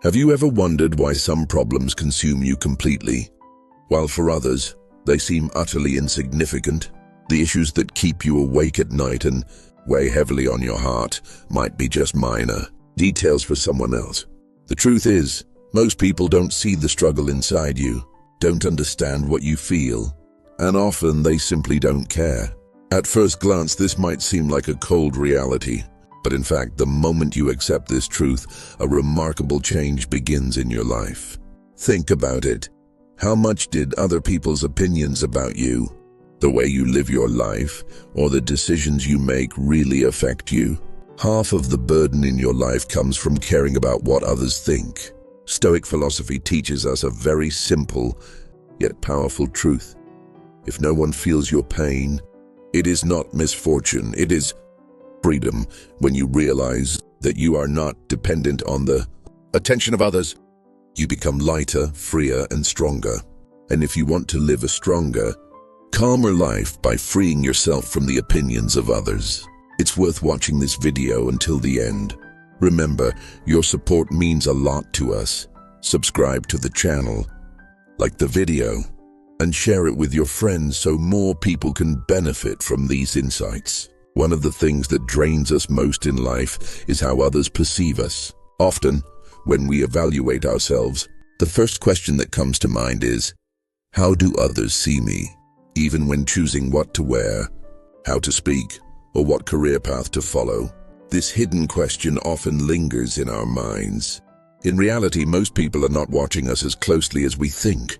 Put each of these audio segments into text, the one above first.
Have you ever wondered why some problems consume you completely, while for others, they seem utterly insignificant? The issues that keep you awake at night and weigh heavily on your heart might be just minor details for someone else. The truth is, most people don't see the struggle inside you, don't understand what you feel, and often they simply don't care. At first glance, this might seem like a cold reality, but in fact, the moment you accept this truth, a remarkable change begins in your life. Think about it. How much did other people's opinions about you, the way you live your life, or the decisions you make really affect you? Half of the burden in your life comes from caring about what others think. Stoic philosophy teaches us a very simple, yet powerful truth. If no one feels your pain, it is not misfortune, it is freedom. When you realize that you are not dependent on the attention of others, you become lighter, freer, and stronger. And if you want to live a stronger, calmer life by freeing yourself from the opinions of others, it's worth watching this video until the end. Remember, your support means a lot to us. Subscribe to the channel, like the video, and share it with your friends so more people can benefit from these insights. One of the things that drains us most in life is how others perceive us. Often, when we evaluate ourselves, the first question that comes to mind is, how do others see me? Even when choosing what to wear, how to speak, or what career path to follow, this hidden question often lingers in our minds. In reality, most people are not watching us as closely as we think.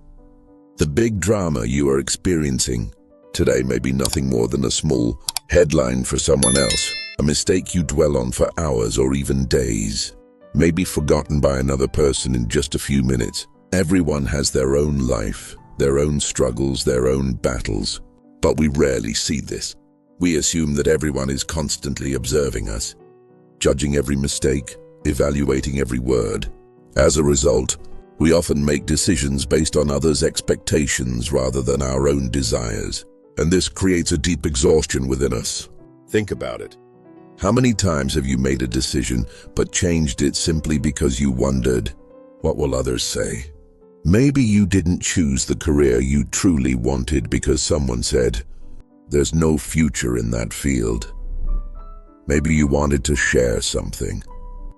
The big drama you are experiencing today may be nothing more than a small headline for someone else. A mistake you dwell on for hours or even days may be forgotten by another person in just a few minutes. Everyone has their own life, their own struggles, their own battles, but we rarely see this. We assume that everyone is constantly observing us, judging every mistake, evaluating every word. As a result, we often make decisions based on others' expectations rather than our own desires, and this creates a deep exhaustion within us. Think about it. How many times have you made a decision but changed it simply because you wondered, what will others say? Maybe you didn't choose the career you truly wanted because someone said, there's no future in that field. Maybe you wanted to share something,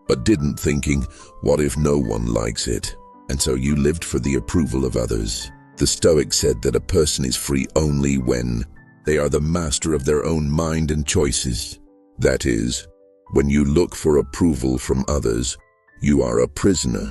but didn't thinking, what if no one likes it? And so you lived for the approval of others. The Stoics said that a person is free only when they are the master of their own mind and choices. That is, when you look for approval from others, you are a prisoner.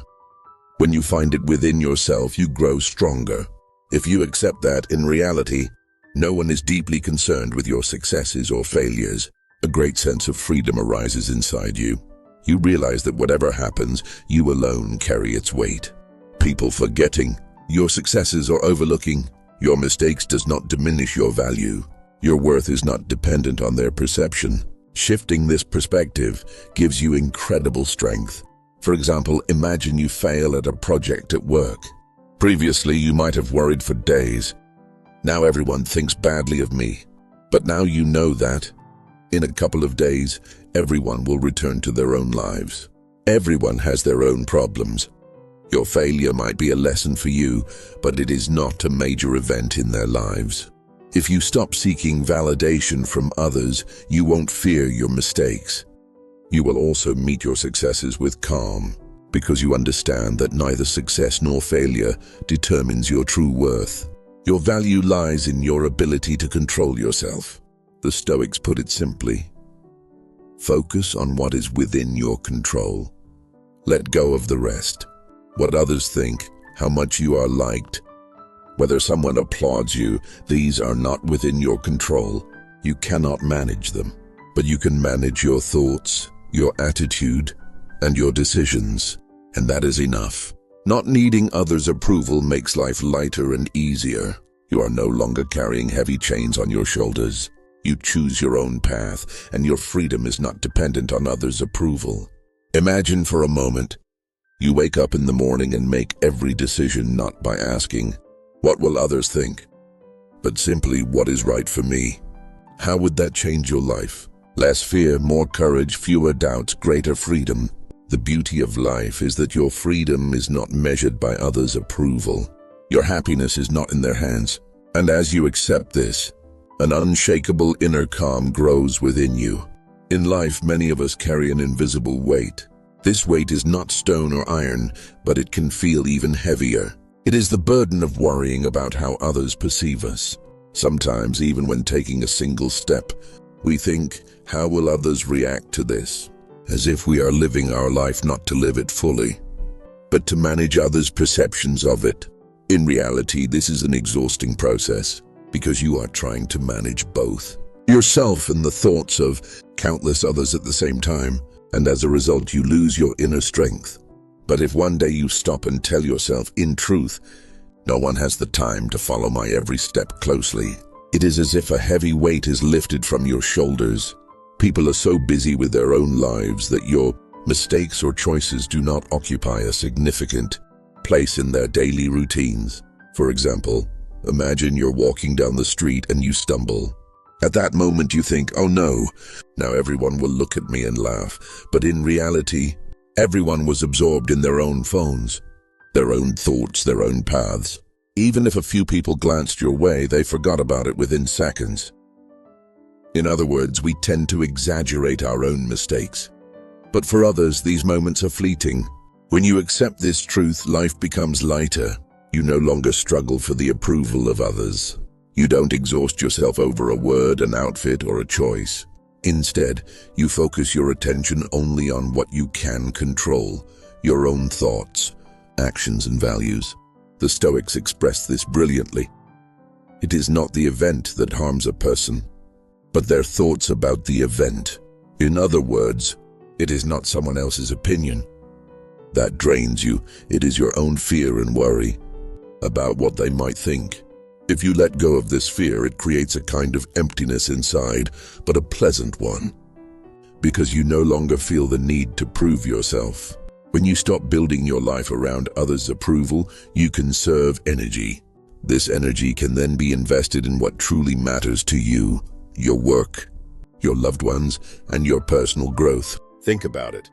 When you find it within yourself, you grow stronger. If you accept that, in reality, no one is deeply concerned with your successes or failures, a great sense of freedom arises inside you. You realize that whatever happens, you alone carry its weight. People forgetting your successes or overlooking your mistakes does not diminish your value. Your worth is not dependent on their perception. Shifting this perspective gives you incredible strength. For example, imagine you fail at a project at work. Previously, you might have worried for days. Now everyone thinks badly of me. But now you know that, in a couple of days, everyone will return to their own lives. Everyone has their own problems. Your failure might be a lesson for you, but it is not a major event in their lives. If you stop seeking validation from others, you won't fear your mistakes. You will also meet your successes with calm, because you understand that neither success nor failure determines your true worth. Your value lies in your ability to control yourself. The Stoics put it simply: focus on what is within your control. Let go of the rest. What others think, how much you are liked, whether someone applauds you, these are not within your control. You cannot manage them, but you can manage your thoughts, your attitude, and your decisions, and that is enough. Not needing others' approval makes life lighter and easier. You are no longer carrying heavy chains on your shoulders. You choose your own path, and your freedom is not dependent on others' approval. Imagine for a moment, you wake up in the morning and make every decision not by asking, what will others think? But simply, what is right for me? How would that change your life? Less fear, more courage, fewer doubts, greater freedom. The beauty of life is that your freedom is not measured by others' approval. Your happiness is not in their hands. And as you accept this, an unshakable inner calm grows within you. In life, many of us carry an invisible weight. This weight is not stone or iron, but it can feel even heavier. It is the burden of worrying about how others perceive us. Sometimes, even when taking a single step, we think, how will others react to this? As if we are living our life not to live it fully, but to manage others' perceptions of it. In reality, this is an exhausting process, because you are trying to manage both yourself and the thoughts of countless others at the same time, and as a result you lose your inner strength. But if one day you stop and tell yourself, in truth, no one has the time to follow my every step closely, it is as if a heavy weight is lifted from your shoulders. People are so busy with their own lives that your mistakes or choices do not occupy a significant place in their daily routines. For example, imagine you're walking down the street and you stumble. At that moment you think, oh no, now everyone will look at me and laugh. But in reality, everyone was absorbed in their own phones, their own thoughts, their own paths. Even if a few people glanced your way, they forgot about it within seconds. In other words, we tend to exaggerate our own mistakes. But for others, these moments are fleeting. When you accept this truth, life becomes lighter. You no longer struggle for the approval of others. You don't exhaust yourself over a word, an outfit, or a choice. Instead, you focus your attention only on what you can control, your own thoughts, actions, and values. The Stoics express this brilliantly. It is not the event that harms a person, but their thoughts about the event. In other words, it is not someone else's opinion that drains you. It is your own fear and worry about what they might think. If you let go of this fear, it creates a kind of emptiness inside, but a pleasant one, because you no longer feel the need to prove yourself. When you stop building your life around others' approval, you conserve energy. This energy can then be invested in what truly matters to you, your work, your loved ones, and your personal growth. Think about it.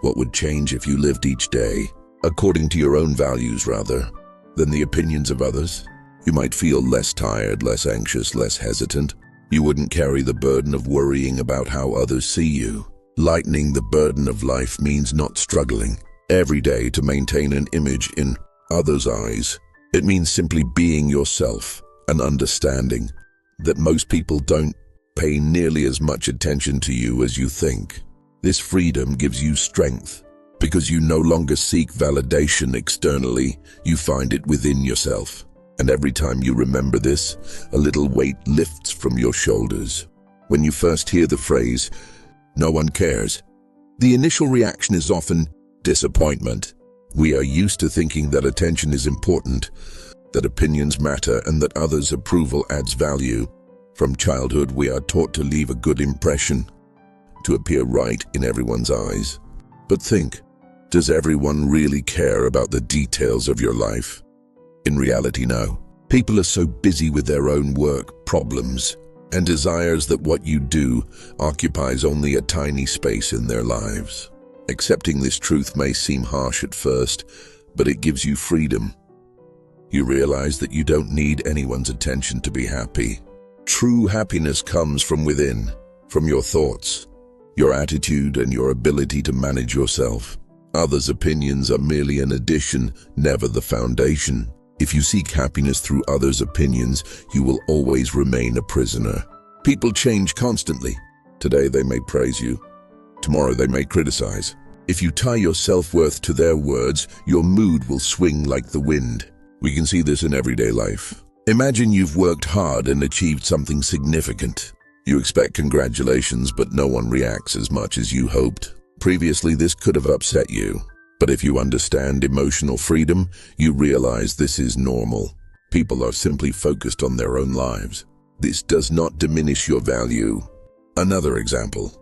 What would change if you lived each day according to your own values rather than the opinions of others? You might feel less tired, less anxious, less hesitant. You wouldn't carry the burden of worrying about how others see you. Lightening the burden of life means not struggling every day to maintain an image in others' eyes. It means simply being yourself and understanding that most people don't pay nearly as much attention to you as you think. This freedom gives you strength because you no longer seek validation externally, you find it within yourself. And every time you remember this, a little weight lifts from your shoulders. When you first hear the phrase, "No one cares," the initial reaction is often disappointment. We are used to thinking that attention is important, that opinions matter, and that others' approval adds value. From childhood, we are taught to leave a good impression, to appear right in everyone's eyes. But think, does everyone really care about the details of your life? In reality, no. People are so busy with their own work, problems, and desires that what you do occupies only a tiny space in their lives. Accepting this truth may seem harsh at first, but it gives you freedom. You realize that you don't need anyone's attention to be happy. True happiness comes from within, from your thoughts, your attitude, and your ability to manage yourself. Others' opinions are merely an addition, never the foundation. If you seek happiness through others' opinions, you will always remain a prisoner. People change constantly. Today they may praise you. Tomorrow they may criticize. If you tie your self-worth to their words, your mood will swing like the wind. We can see this in everyday life. Imagine you've worked hard and achieved something significant. You expect congratulations, but no one reacts as much as you hoped. Previously, this could have upset you. But if you understand emotional freedom, you realize this is normal. People are simply focused on their own lives. This does not diminish your value. Another example.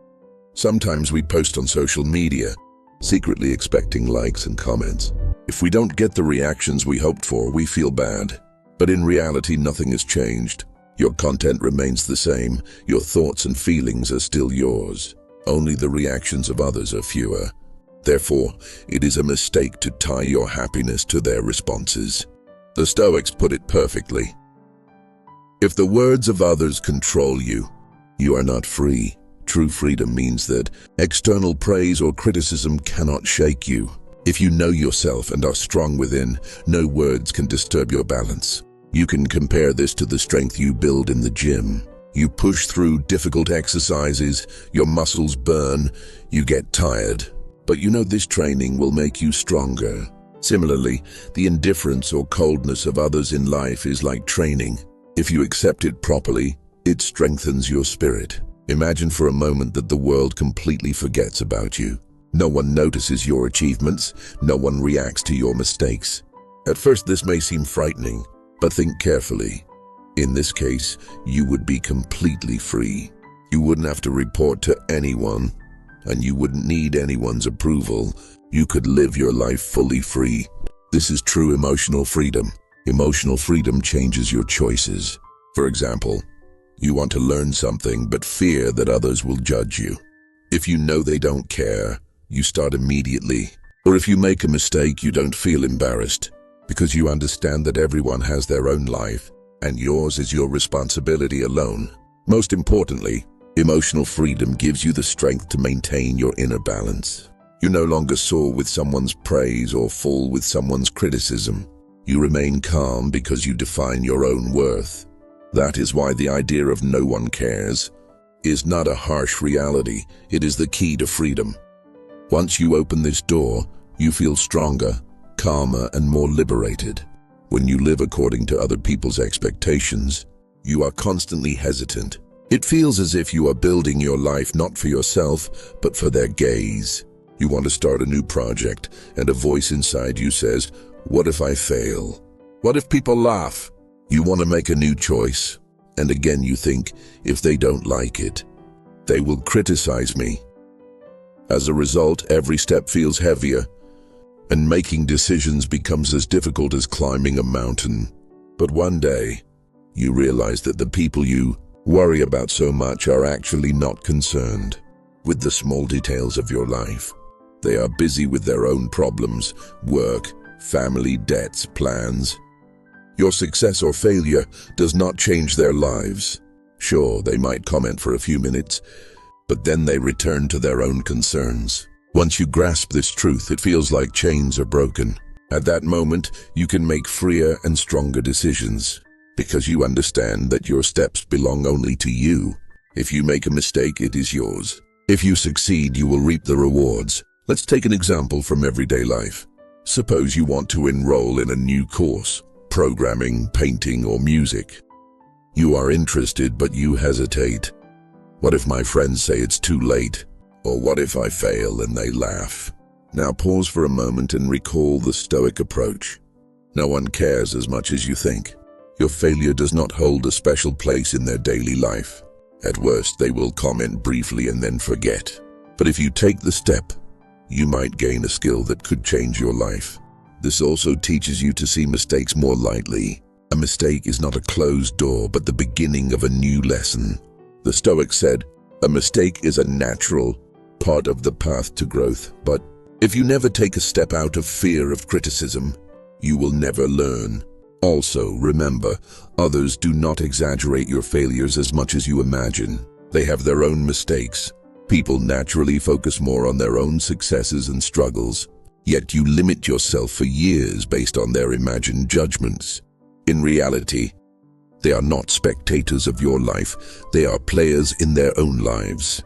Sometimes we post on social media, secretly expecting likes and comments. If we don't get the reactions we hoped for, we feel bad. But in reality, nothing has changed. Your content remains the same. Your thoughts and feelings are still yours. Only the reactions of others are fewer. Therefore, it is a mistake to tie your happiness to their responses. The Stoics put it perfectly. If the words of others control you, you are not free. True freedom means that external praise or criticism cannot shake you. If you know yourself and are strong within, no words can disturb your balance. You can compare this to the strength you build in the gym. You push through difficult exercises, your muscles burn, you get tired. But you know this training will make you stronger. Similarly, the indifference or coldness of others in life is like training. If you accept it properly, it strengthens your spirit. Imagine for a moment that the world completely forgets about you. No one notices your achievements, no one reacts to your mistakes. At first this may seem frightening, but think carefully. In this case, you would be completely free. You wouldn't have to report to anyone, and you wouldn't need anyone's approval. You could live your life fully free. This is true emotional freedom. Emotional freedom changes your choices. For example, you want to learn something but fear that others will judge you. If you know they don't care, you start immediately. Or if you make a mistake, you don't feel embarrassed, because you understand that everyone has their own life, and yours is your responsibility alone. Most importantly, emotional freedom gives you the strength to maintain your inner balance. You no longer soar with someone's praise or fall with someone's criticism. You remain calm because you define your own worth. That is why the idea of no one cares is not a harsh reality. It is the key to freedom. Once you open this door, you feel stronger, calmer, and more liberated. When you live according to other people's expectations, you are constantly hesitant. It feels as if you are building your life not for yourself, but for their gaze. You want to start a new project, and a voice inside you says, "What if I fail? What if people laugh?" You want to make a new choice, and again you think, if they don't like it, they will criticize me. As a result, every step feels heavier, and making decisions becomes as difficult as climbing a mountain. But one day, you realize that the people you worry about so much are actually not concerned with the small details of your life. They are busy with their own problems, work, family, debts, plans. Your success or failure does not change their lives. Sure, they might comment for a few minutes, but then they return to their own concerns. Once you grasp this truth, it feels like chains are broken. At that moment, you can make freer and stronger decisions, because you understand that your steps belong only to you. If you make a mistake, it is yours. If you succeed, you will reap the rewards. Let's take an example from everyday life. Suppose you want to enroll in a new course, programming, painting, or music. You are interested, but you hesitate. What if my friends say it's too late? Or what if I fail and they laugh? Now pause for a moment and recall the Stoic approach. No one cares as much as you think. Your failure does not hold a special place in their daily life. At worst, they will comment briefly and then forget. But if you take the step, you might gain a skill that could change your life. This also teaches you to see mistakes more lightly. A mistake is not a closed door, but the beginning of a new lesson. The Stoics said, a mistake is a natural part of the path to growth, but if you never take a step out of fear of criticism, you will never learn. Also, remember, others do not exaggerate your failures as much as you imagine. They have their own mistakes. People naturally focus more on their own successes and struggles, yet you limit yourself for years based on their imagined judgments. In reality, they are not spectators of your life, they are players in their own lives.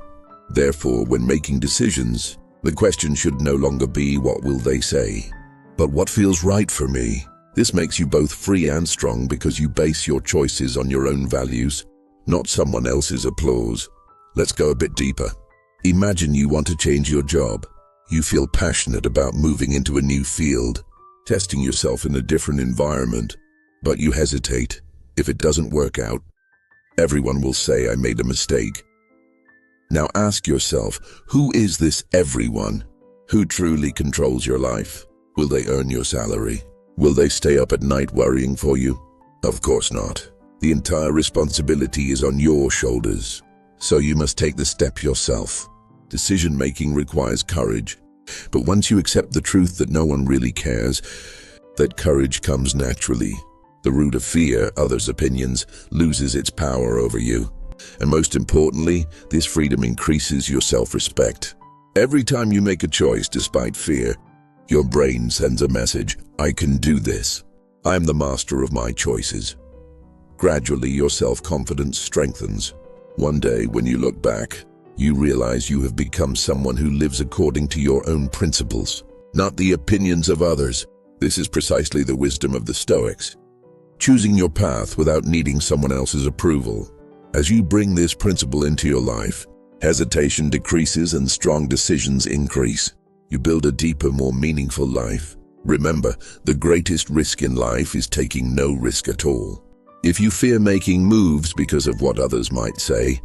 Therefore, when making decisions, the question should no longer be what will they say, but what feels right for me. This makes you both free and strong because you base your choices on your own values, not someone else's applause. Let's go a bit deeper. Imagine you want to change your job. You feel passionate about moving into a new field, testing yourself in a different environment, but you hesitate. If it doesn't work out, everyone will say I made a mistake. Now ask yourself, who is this everyone? Who truly controls your life? Will they earn your salary? Will they stay up at night worrying for you? Of course not. The entire responsibility is on your shoulders, so you must take the step yourself. Decision-making requires courage, But once you accept the truth that no one really cares, that courage comes naturally. The root of fear, others' opinions, loses its power over you. And most importantly, this freedom increases your self-respect. Every time you make a choice despite fear, your brain sends a message: I can do this. I'm the master of my choices. Gradually, your self-confidence strengthens. One day, when you look back, you realize you have become someone who lives according to your own principles, not the opinions of others. This is precisely the wisdom of the Stoics, choosing your path without needing someone else's approval. As you bring this principle into your life, hesitation decreases and strong decisions increase. You build a deeper, more meaningful life. Remember, the greatest risk in life is taking no risk at all. If you fear making moves because of what others might say,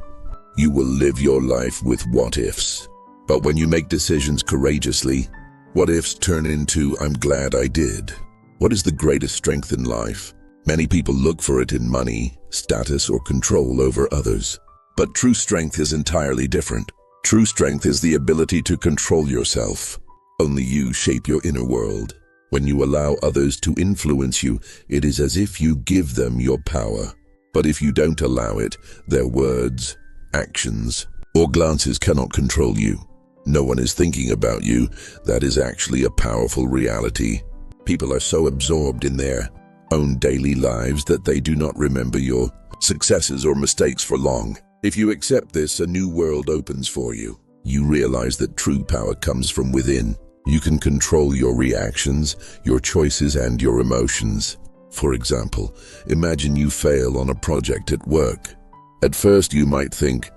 you will live your life with what-ifs. But when you make decisions courageously, what-ifs turn into "I'm glad I did." What is the greatest strength in life? Many people look for it in money, status, or control over others. But true strength is entirely different. True strength is the ability to control yourself. Only you shape your inner world. When you allow others to influence you, it is as if you give them your power. But if you don't allow it, their words, actions, or glances cannot control you. No one is thinking about you. That is actually a powerful reality. People are so absorbed in their own daily lives that they do not remember your successes or mistakes for long. If you accept this, a new world opens for you. You realize that true power comes from within. You can control your reactions, your choices, and your emotions. For example, imagine you fail on a project at work. At first you might think,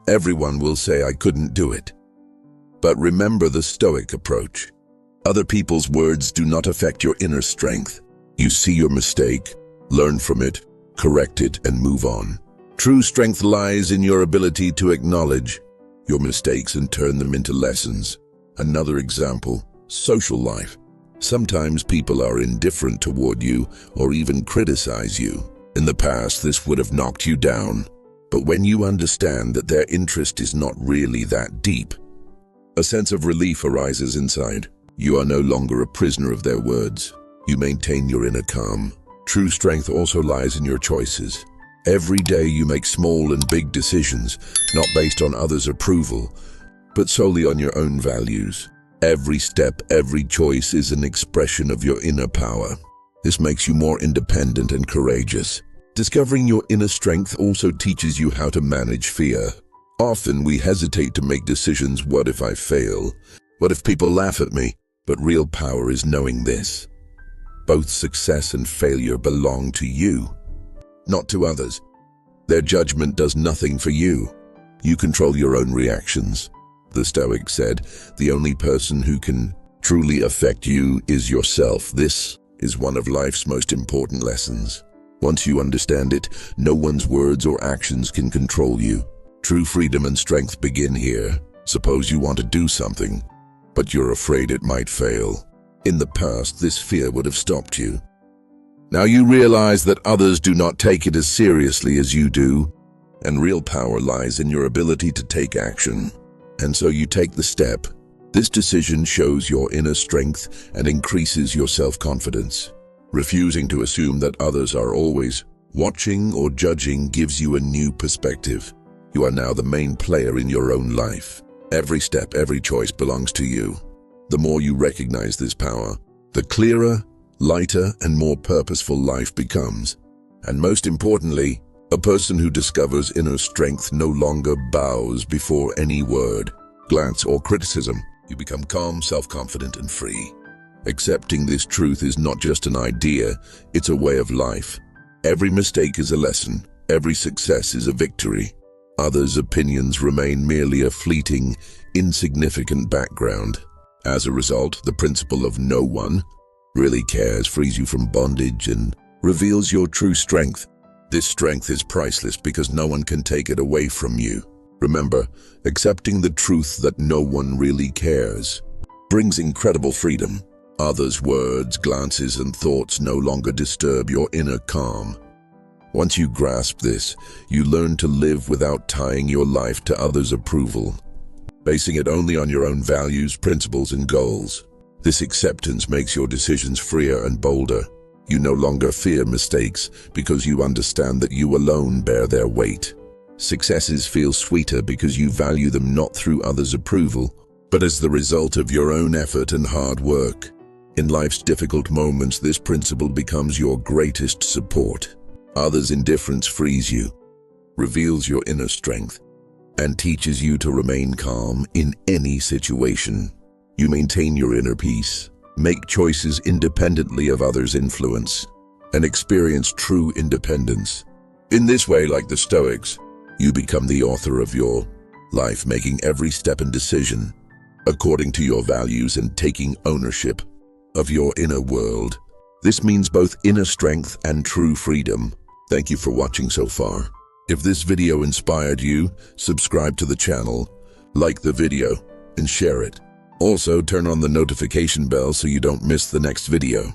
everyone will say I couldn't do it. But remember the Stoic approach. Other people's words do not affect your inner strength. You see your mistake, learn from it, correct it, and move on. True strength lies in your ability to acknowledge your mistakes and turn them into lessons. Another example, social life. Sometimes people are indifferent toward you or even criticize you. In the past, this would have knocked you down. But when you understand that their interest is not really that deep, a sense of relief arises inside. You are no longer a prisoner of their words. You maintain your inner calm. True strength also lies in your choices. Every day you make small and big decisions, not based on others' approval, but solely on your own values. Every step, every choice is an expression of your inner power. This makes you more independent and courageous. Discovering your inner strength also teaches you how to manage fear. Often we hesitate to make decisions. What if I fail? What if people laugh at me? But real power is knowing this. Both success and failure belong to you, not to others. Their judgment does nothing for you. You control your own reactions. The Stoics said, the only person who can truly affect you is yourself. This is one of life's most important lessons. Once you understand it, no one's words or actions can control you. True freedom and strength begin here. Suppose you want to do something, but you're afraid it might fail. In the past, this fear would have stopped you. Now you realize that others do not take it as seriously as you do, and real power lies in your ability to take action. And so you take the step. This decision shows your inner strength and increases your self-confidence. Refusing to assume that others are always watching or judging gives you a new perspective. You are now the main player in your own life. Every step, every choice belongs to you. The more you recognize this power, the clearer, lighter, and more purposeful life becomes. And most importantly, a person who discovers inner strength no longer bows before any word, glance, or criticism. You become calm, self-confident, and free. Accepting this truth is not just an idea, it's a way of life. Every mistake is a lesson. Every success is a victory. Others' opinions remain merely a fleeting, insignificant background. As a result, the principle of no one really cares frees you from bondage and reveals your true strength. This strength is priceless because no one can take it away from you. Remember, accepting the truth that no one really cares brings incredible freedom. Others' words, glances, and thoughts no longer disturb your inner calm. Once you grasp this, you learn to live without tying your life to others' approval. basing it only on your own values, principles, and goals. This acceptance makes your decisions freer and bolder. You no longer fear mistakes because you understand that you alone bear their weight. Successes feel sweeter because you value them not through others' approval, but as the result of your own effort and hard work. In life's difficult moments, this principle becomes your greatest support. Others' indifference frees you, reveals your inner strength, and teaches you to remain calm in any situation. You maintain your inner peace, make choices independently of others' influence, and experience true independence. In this way, like the Stoics, you become the author of your life, making every step and decision according to your values and taking ownership of your inner world. This means both inner strength and true freedom. Thank you for watching so far. If this video inspired you, subscribe to the channel, like the video, and share it. Also, turn on the notification bell so you don't miss the next video.